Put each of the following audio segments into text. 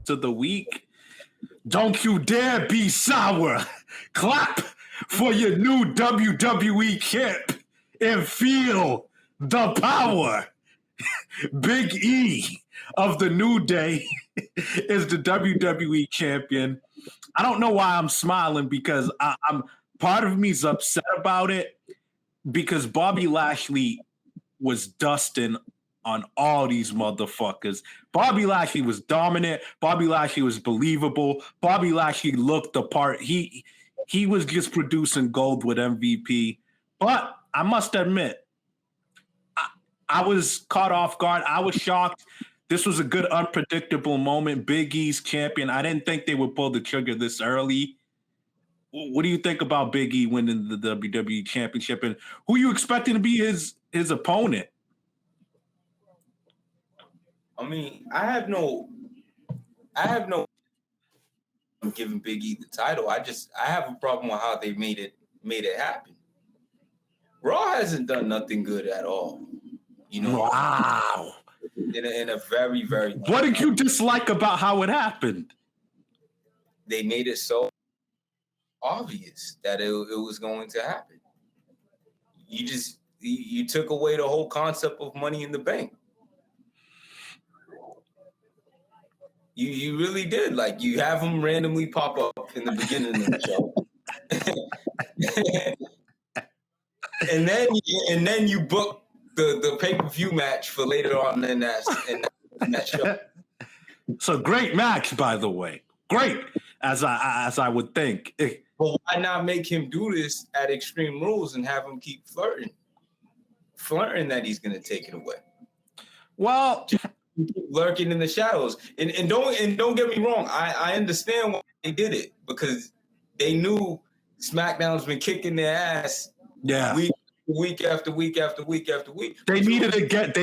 to the week. Don't you dare be sour. Clap for your new WWE champ and feel the power. Big E of the New Day is the WWE champion. I don't know why I'm smiling because I'm part of me's upset about it because Bobby Lashley was dusting on all these motherfuckers. Bobby Lashley was dominant. Bobby Lashley was believable. Bobby Lashley looked the part. He was just producing gold with MVP. But I must admit, I was caught off guard. I was shocked. This was a good, unpredictable moment. Big E's champion. I didn't think they would pull the trigger this early. What do you think about Big E winning the WWE Championship, and who you expecting to be his opponent? I mean, I have no I'm giving Big E the title. I have a problem with how they made it happen. Raw hasn't done nothing good at all. You know, wow. In a very, very. What did you dislike about how it happened? They made it so obvious that it was going to happen. You took away the whole concept of Money in the Bank. You really did. Like, you have them randomly pop up in the beginning of the show. and then you book the pay-per-view match for later on in that show. It's a great match, by the way. Great, as I would think. But why not make him do this at Extreme Rules and have him keep flirting that he's going to take it away? Well, just lurking in the shadows. And don't get me wrong, I understand why they did it, because they knew SmackDown's been kicking their ass. Yeah. Week after week after week after week. They needed to get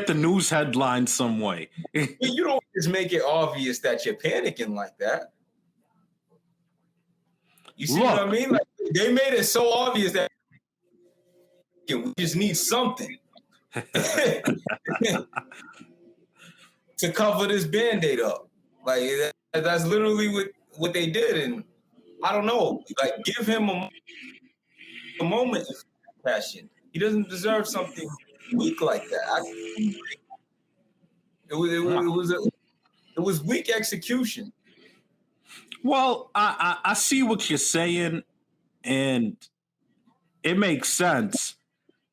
the news headlines some way. You don't just make it obvious that you're panicking like that. You see what I mean? Like, they made it so obvious that we just need something to cover this Band-Aid up. Like, that's literally what they did. And I don't know, like, give him a moment of passion. He doesn't deserve something weak like that. It was weak execution. Well, I see what you're saying, and it makes sense.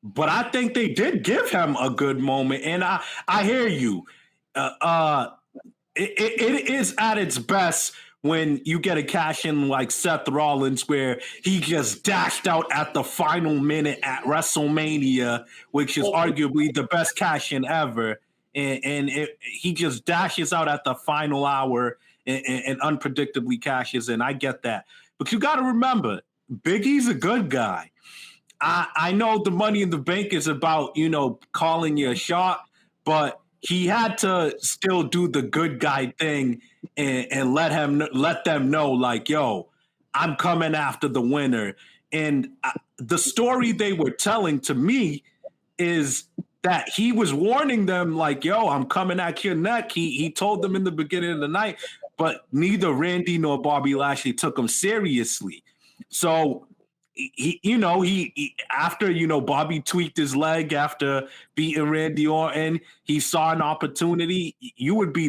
But I think they did give him a good moment, and I hear you. It is at its best when you get a cash-in like Seth Rollins, where he just dashed out at the final minute at WrestleMania, which is arguably the best cash-in ever, and he just dashes out at the final hour and unpredictably cashes in. I get that. But you got to remember, Big E's a good guy. I know the Money in the Bank is about, calling you a shot, but he had to still do the good guy thing and let them know, like, yo, I'm coming after the winner. And the story they were telling to me is that he was warning them, like, yo, I'm coming at your neck. He told them in the beginning of the night, but neither Randy nor Bobby Lashley took him seriously. So he after, Bobby tweaked his leg after beating Randy Orton, he saw an opportunity. He would be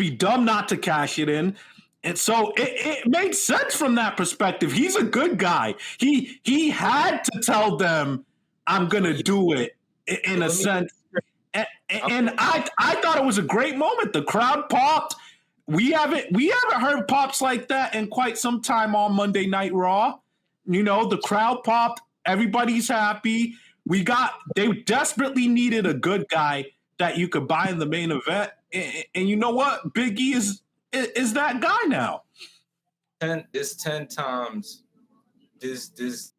dumb not to cash it in. And so it made sense from that perspective. He's a good guy. He had to tell them, I'm going to do it in a sense. And I thought it was a great moment. The crowd popped. We haven't heard pops like that in quite some time on Monday Night Raw. The crowd popped. Everybody's happy. They desperately needed a good guy that you could buy in the main event. And you know what? Big E is that guy now. 10 times. There's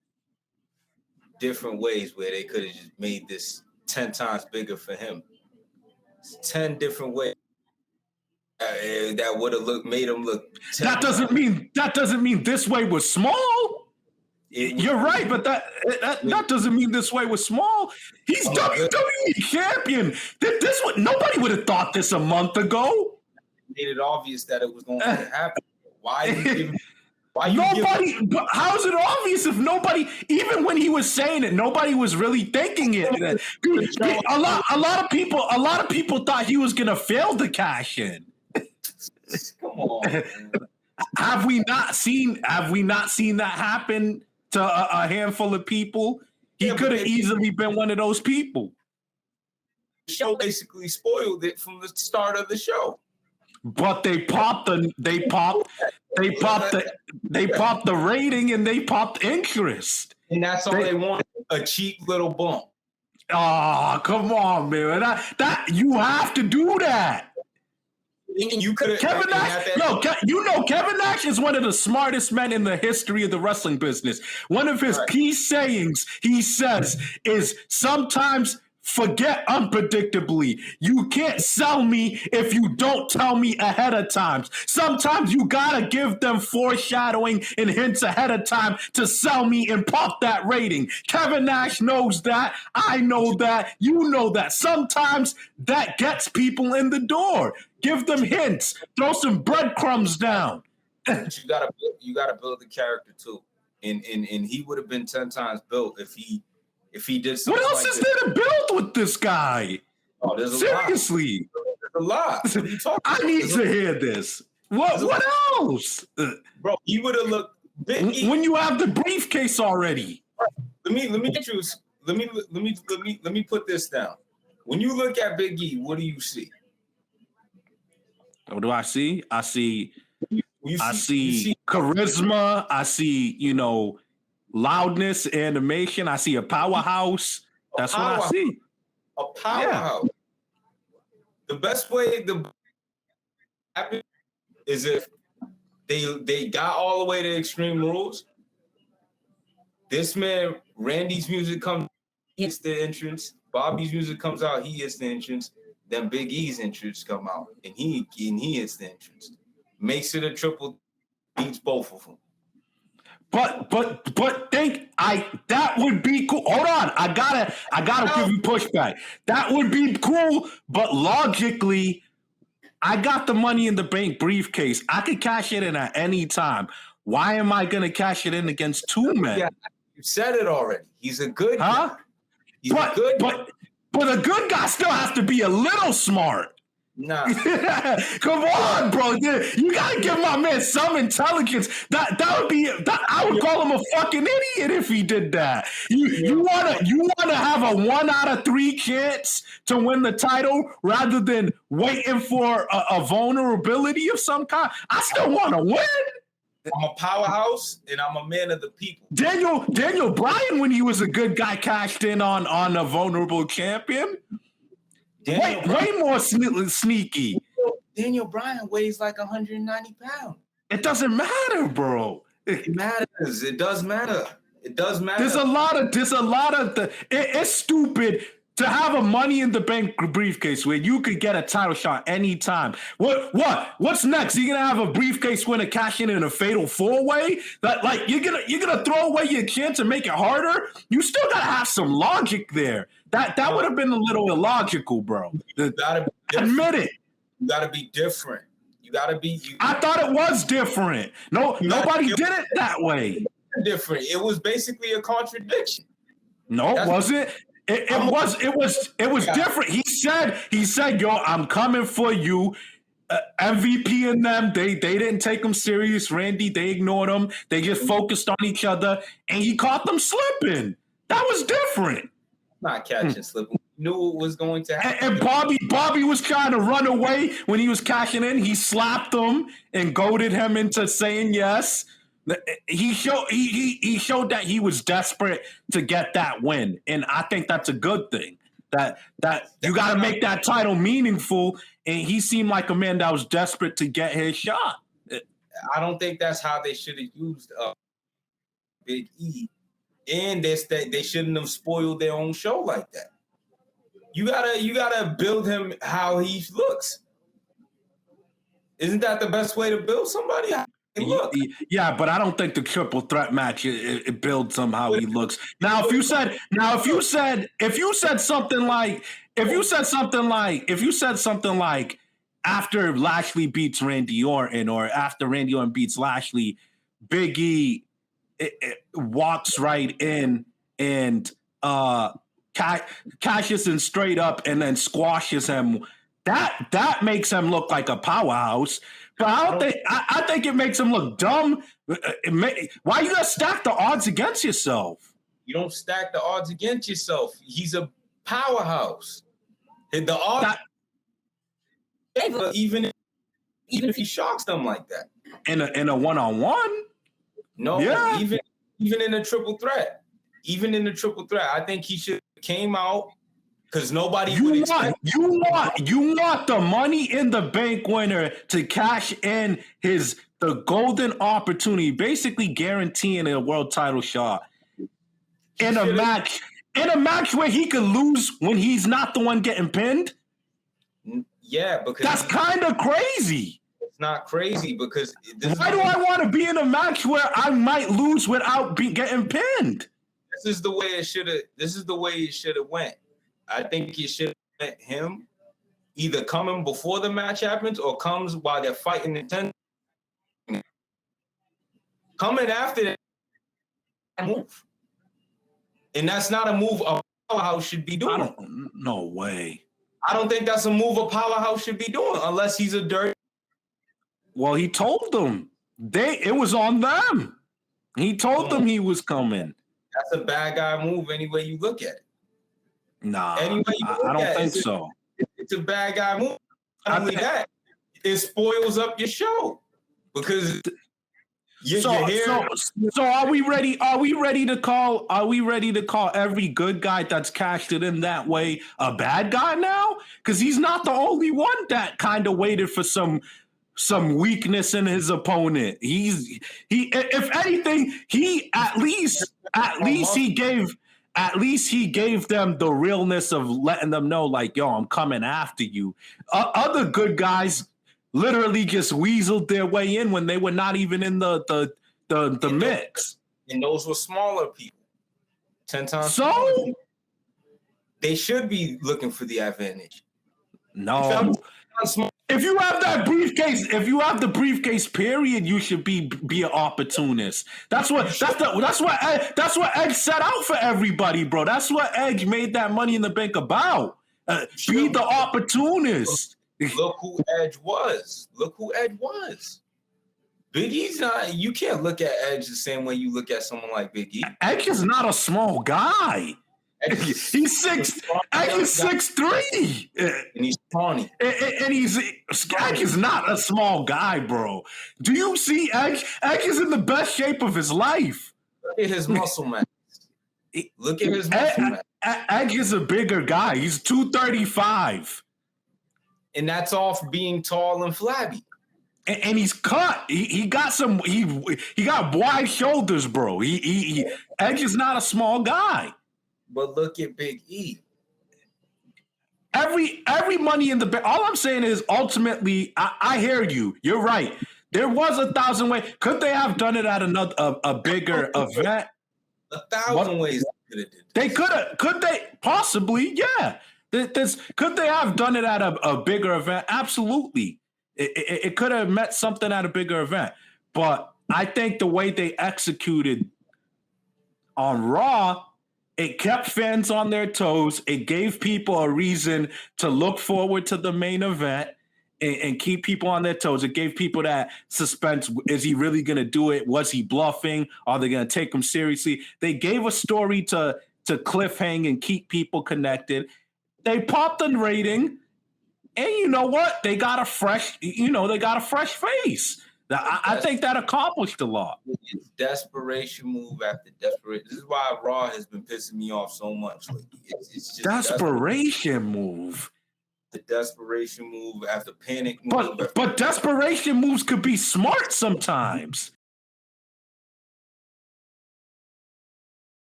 different ways where they could have just made this 10 times bigger for him. It's 10 different ways. That would have made him look. That doesn't mean this way was small. You're right, but that doesn't mean this way was small. He's WWE champion. Nobody would have thought this a month ago. made it obvious that it was going to happen. Why you giving? But how is it obvious if nobody, even when he was saying it, nobody was really thinking it? A lot of people thought he was gonna fail to cash in. Come on. Man. Have we not seen that happen to a handful of people? He could have easily been one of those people. The show basically spoiled it from the start of the show. But they popped the rating and they popped interest. And that's all they want, a cheap little bump. Oh, come on, man. That you have to do that. You could Kevin Nash. Kevin Nash is one of the smartest men in the history of the wrestling business. One of his key sayings he says is sometimes forget unpredictably. You can't sell me if you don't tell me ahead of time. Sometimes you gotta give them foreshadowing and hints ahead of time to sell me and pop that rating. Kevin Nash knows that. I know that. You know that. Sometimes that gets people in the door. Give them hints. Throw some breadcrumbs down. But you gotta build the character too. And he would have been 10 times built if he did something. What else is there to build with this guy? Oh, there's seriously. A lot. What are you talking I need to hear this. What else? Bro, he would have looked big. When you have the briefcase already. Let me put this down. When you look at Big E, what do you see? What do I see? I see charisma. I see, loudness, animation. I see a powerhouse. That's what I see. A powerhouse. Yeah. The best way to happen is if they got all the way to Extreme Rules. This man, Randy's music comes, he hits the entrance. Bobby's music comes out, he hits the entrance. Then Big E's entrance come out, and he hits the entrance. Makes it a triple, beats both of them. But that would be cool. Hold on, I gotta give you pushback. That would be cool, but logically, I got the Money in the Bank briefcase. I could cash it in at any time. Why am I gonna cash it in against two men? Yeah, you said it already. He's a good guy. But a good guy still has to be a little smart. Nah. Come on, bro. You gotta give my man some intelligence. I would call him a fucking idiot if he did that. You wanna have a 1 out of 3 chance to win the title rather than waiting for a vulnerability of some kind. I still want to win. I'm a powerhouse and I'm a man of the people. Daniel Bryan, when he was a good guy, cashed in on a vulnerable champion. Way more sneaky. Daniel Bryan weighs like 190 pounds. It doesn't matter, bro. It matters. It does matter. It does matter. There's a lot of it's stupid to have a Money in the Bank briefcase where you could get a title shot anytime. What's next? You're gonna have a briefcase winner cash in a fatal 4-way? Like you're gonna throw away your chance and make it harder? You still gotta have some logic there. That would have been a little illogical, bro. Admit it. You gotta be different. You gotta be. I thought it was different. Nobody did it that way. Different. It was basically a contradiction. No, it wasn't. It was different. He said, yo, I'm coming for you. MVP and them, they didn't take him serious. Randy, they ignored him. They just focused on each other, and he caught them slipping. That was different. Not catching slipping. Knew it was going to happen. And Bobby was trying to run away when he was cashing in. He slapped him and goaded him into saying yes. He showed that he was desperate to get that win, and I think that's a good thing. That you got to make that title meaningful, and he seemed like a man that was desperate to get his shot. I don't think that's how they should have used Big E, and they shouldn't have spoiled their own show like that. You gotta build him how he looks. Isn't that the best way to build somebody? Yeah, but I don't think the triple threat match it builds him how he looks. Now, if you said something like after Lashley beats Randy Orton, or after Randy Orton beats Lashley, Big E walks right in and cashes in straight up and then squashes him. That makes him look like a powerhouse. But I think it makes him look dumb. Why you gotta stack the odds against yourself? You don't stack the odds against yourself. He's a powerhouse. The odds, even if he shocks them like that. In a one-on-one? No, yeah. Even in a triple threat. Even in the triple threat, I think he should have came out because nobody would expect. You want the Money in the Bank winner to cash in the golden opportunity, basically guaranteeing a world title shot in a match where he could lose when he's not the one getting pinned. Yeah, because that's kind of crazy. It's not crazy because why do I want to be in a match where I might lose without getting pinned? This is the way it should have. This is the way it should have went. I think it should have let him either coming before the match happens or comes while they're fighting the 10. Coming after that move, and that's not a move a powerhouse should be doing. No way. I don't think that's a move a powerhouse should be doing unless he's a dirty. Well, he told them it was on them. He told them he was coming. That's a bad guy move any way you look at it. Nah, I don't think so. It's a bad guy move. Not only that, it spoils up your show because so are we ready? Are we ready to call every good guy that's cashed it in that way a bad guy now? Because he's not the only one that kind of waited for some weakness in his opponent. If anything, he at least he gave them the realness of letting them know, like, yo, I'm coming after you. Other good guys literally just weaseled their way in when they were not even in the mix. And those were smaller people. 10 times. So they should be looking for the advantage. No. If you have that briefcase, the briefcase, period, you should be an opportunist. That's what Edge set out for everybody, bro. That's what Edge made that Money in the Bank about. Be the opportunist. Look who Edge was. Big E's not. You can't look at Edge the same way you look at someone like Big E. Edge is not a small guy. He's 6'3", and he's tawny. And Edge is not a small guy, bro. Do you see Edge? Edge is in the best shape of his life. Look at his muscle mass. Edge is a bigger guy. He's 235, and that's off being tall and flabby. And he's cut. He got wide shoulders, bro. Edge is not a small guy. But look at Big E. Every Money in the Bank. All I'm saying is, ultimately, I hear you. You're right. There was 1,000 ways. Could they have done it at a bigger event? 1,000 ways they could have. Could they? Possibly, yeah. Could they have done it at a bigger event? Absolutely. It could have met something at a bigger event. But I think the way they executed on Raw, it kept fans on their toes. It gave people a reason to look forward to the main event and keep people on their toes. It gave people that suspense. Is he really going to do it? Was he bluffing? Are they going to take him seriously? They gave a story to cliffhang and keep people connected. They popped a rating, and you know what? They got a fresh face. I think that accomplished a lot. It's desperation move after desperation. This is why Raw has been pissing me off so much lately. It's just desperation move. The desperation move after panic move. But desperation moves could be smart sometimes.